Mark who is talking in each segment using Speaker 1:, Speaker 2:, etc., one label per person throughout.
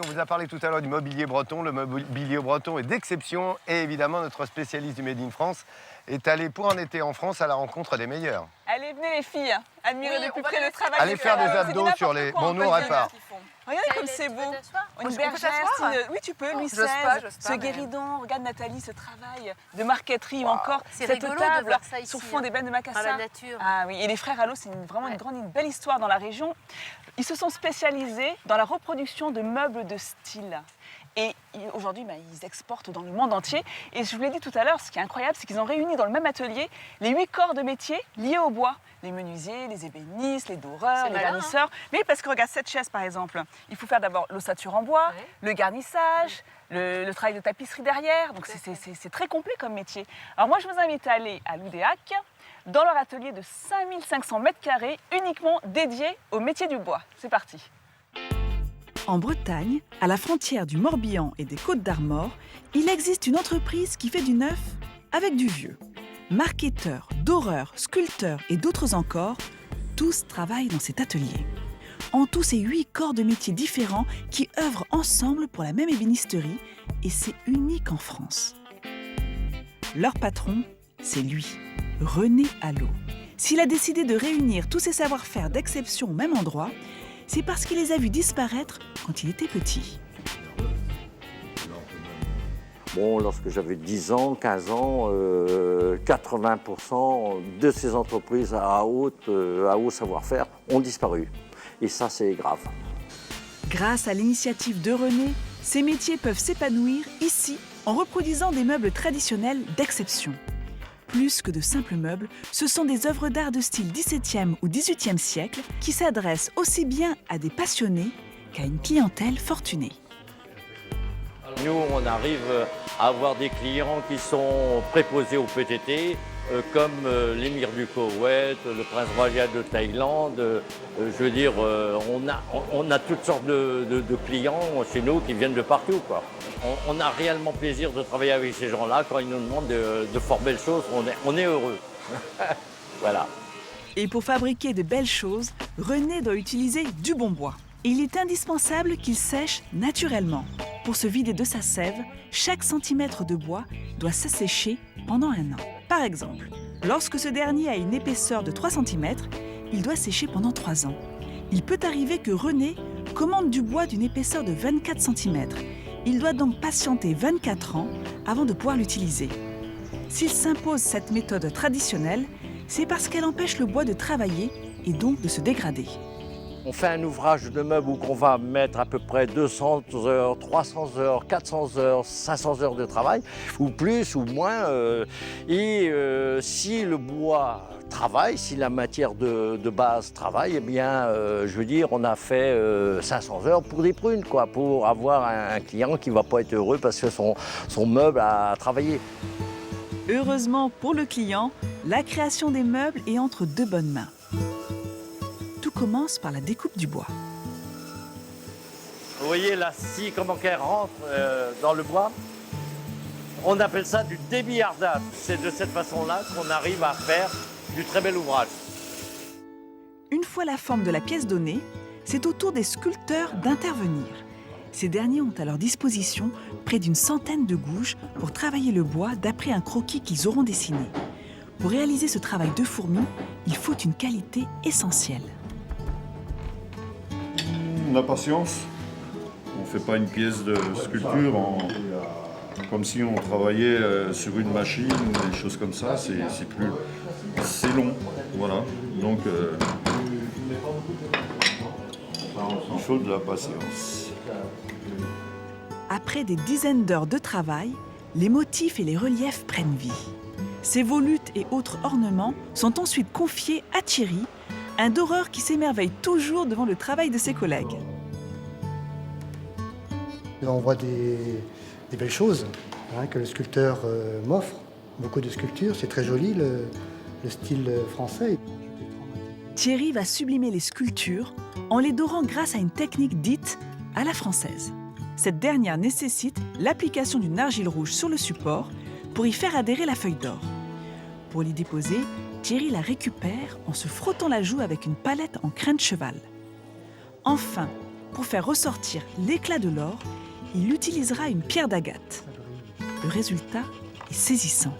Speaker 1: On vous a parlé tout à l'heure du mobilier breton. Le mobilier breton est d'exception et évidemment notre spécialiste du Made in France est allé pour un été en France à la rencontre des meilleurs.
Speaker 2: Allez, venez les filles, admirez de plus près le travail.
Speaker 1: Allez faire des abdos sur les... Bon, nous on répare.
Speaker 2: Regardez comme c'est beau. Une bergère, oui tu peux, Louis XVI, ce guéridon. Regarde Nathalie, ce travail de marqueterie ou encore cette table sur fond des bennes de Macassar.
Speaker 3: Dans la nature.
Speaker 2: Ah oui, et les frères Allot, c'est vraiment une belle histoire dans la région. Ils se sont spécialisés dans la reproduction de meubles de style. Et aujourd'hui, ils exportent dans le monde entier. Et je vous l'ai dit tout à l'heure, ce qui est incroyable, c'est qu'ils ont réuni dans le même atelier les 8 corps de métier liés au bois. Les menuisiers, les ébénistes, les doreurs, les garnisseurs. Mais parce que regarde cette chaise par exemple, il faut faire d'abord l'ossature en bois, le garnissage, le travail de tapisserie derrière. Donc c'est très complet comme métier. Alors moi je vous invite à aller à Loudéac, dans leur atelier de 5500 mètres carrés, uniquement dédié au métier du bois. C'est parti.
Speaker 4: En Bretagne, à la frontière du Morbihan et des Côtes-d'Armor, il existe une entreprise qui fait du neuf avec du vieux. Marketeurs, doreurs, sculpteurs et d'autres encore, tous travaillent dans cet atelier. En tout, c'est 8 corps de métiers différents qui œuvrent ensemble pour la même ébénisterie et c'est unique en France. Leur patron, c'est lui, René Allot. S'il a décidé de réunir tous ses savoir-faire d'exception au même endroit, c'est parce qu'il les a vus disparaître quand il était petit.
Speaker 5: Bon, lorsque j'avais 10 ans, 15 ans, 80% de ces entreprises à haut savoir-faire ont disparu. Et ça, c'est grave.
Speaker 4: Grâce à l'initiative de René, ces métiers peuvent s'épanouir ici en reproduisant des meubles traditionnels d'exception. Plus que de simples meubles, ce sont des œuvres d'art de style XVIIe ou XVIIIe siècle qui s'adressent aussi bien à des passionnés qu'à une clientèle fortunée.
Speaker 5: Nous, on arrive à avoir des clients qui sont préposés au PTT, comme l'émir du Koweït, le prince royal de Thaïlande. Je veux dire, on a toutes sortes de clients chez nous qui viennent de partout, quoi. On a réellement plaisir de travailler avec ces gens-là. Quand ils nous demandent de fort belles choses, on est heureux. Voilà.
Speaker 4: Et pour fabriquer de belles choses, René doit utiliser du bon bois. Il est indispensable qu'il sèche naturellement. Pour se vider de sa sève, chaque centimètre de bois doit s'assécher pendant 1 an. Par exemple, lorsque ce dernier a une épaisseur de 3 cm, il doit sécher pendant 3 ans. Il peut arriver que René commande du bois d'une épaisseur de 24 cm. Il doit donc patienter 24 ans avant de pouvoir l'utiliser. S'il s'impose cette méthode traditionnelle, c'est parce qu'elle empêche le bois de travailler et donc de se dégrader.
Speaker 5: On fait un ouvrage de meuble où on va mettre à peu près 200 heures, 300 heures, 400 heures, 500 heures de travail, ou plus ou moins. Si le bois travaille, si la matière de base travaille, eh bien, je veux dire, on a fait 500 heures pour des prunes, quoi, pour avoir un client qui ne va pas être heureux parce que son meuble a travaillé.
Speaker 4: Heureusement pour le client, la création des meubles est entre de bonnes mains. Tout commence par la découpe du bois.
Speaker 5: Vous voyez la scie, comment qu'elle rentre dans le bois? On appelle ça du débillardage. C'est de cette façon-là qu'on arrive à faire du très bel ouvrage.
Speaker 4: Une fois la forme de la pièce donnée, c'est au tour des sculpteurs d'intervenir. Ces derniers ont à leur disposition près d'une centaine de gouges pour travailler le bois d'après un croquis qu'ils auront dessiné. Pour réaliser ce travail de fourmi, il faut une qualité essentielle.
Speaker 6: La patience. On ne fait pas une pièce de sculpture comme si on travaillait sur une machine ou des choses comme ça. C'est long, voilà. Donc il faut de la patience.
Speaker 4: Après des dizaines d'heures de travail, les motifs et les reliefs prennent vie. Ces volutes et autres ornements sont ensuite confiés à Thierry, un doreur qui s'émerveille toujours devant le travail de ses collègues.
Speaker 7: On voit des belles choses que le sculpteur m'offre. Beaucoup de sculptures, c'est très joli le style français.
Speaker 4: Thierry va sublimer les sculptures en les dorant grâce à une technique dite à la française. Cette dernière nécessite l'application d'une argile rouge sur le support pour y faire adhérer la feuille d'or. Pour l'y déposer, Thierry la récupère en se frottant la joue avec une palette en crin de cheval. Enfin, Pour faire ressortir l'éclat de l'or, il utilisera une pierre d'agate. Le résultat est saisissant.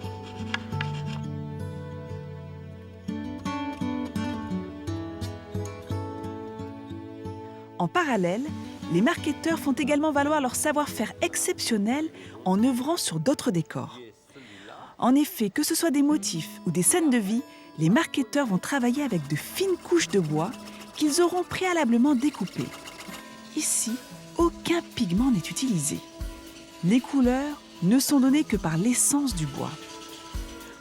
Speaker 4: En parallèle, les marketeurs font également valoir leur savoir-faire exceptionnel en œuvrant sur d'autres décors. En effet, que ce soit des motifs ou des scènes de vie, les marketeurs vont travailler avec de fines couches de bois qu'ils auront préalablement découpées. Ici, aucun pigment n'est utilisé. Les couleurs ne sont données que par l'essence du bois.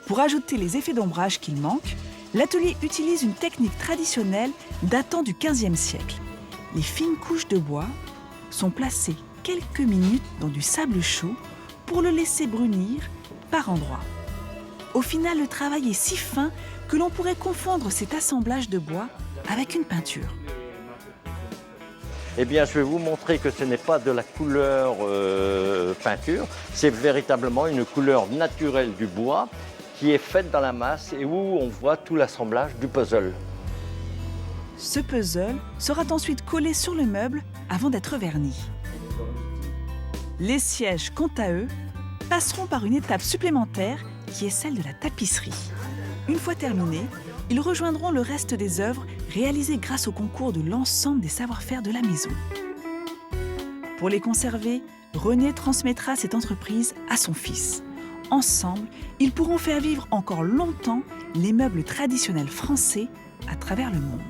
Speaker 4: Pour ajouter les effets d'ombrage qu'il manque, l'atelier utilise une technique traditionnelle datant du XVe siècle. Les fines couches de bois sont placées quelques minutes dans du sable chaud pour le laisser brunir par endroits. Au final, le travail est si fin que l'on pourrait confondre cet assemblage de bois avec une peinture.
Speaker 5: Eh bien, je vais vous montrer que ce n'est pas de la couleur peinture, c'est véritablement une couleur naturelle du bois qui est faite dans la masse et où on voit tout l'assemblage du puzzle.
Speaker 4: Ce puzzle sera ensuite collé sur le meuble avant d'être verni. Les sièges, quant à eux, passeront par une étape supplémentaire qui est celle de la tapisserie. Une fois terminés, ils rejoindront le reste des œuvres réalisées grâce au concours de l'ensemble des savoir-faire de la maison. Pour les conserver, René transmettra cette entreprise à son fils. Ensemble, ils pourront faire vivre encore longtemps les meubles traditionnels français à travers le monde.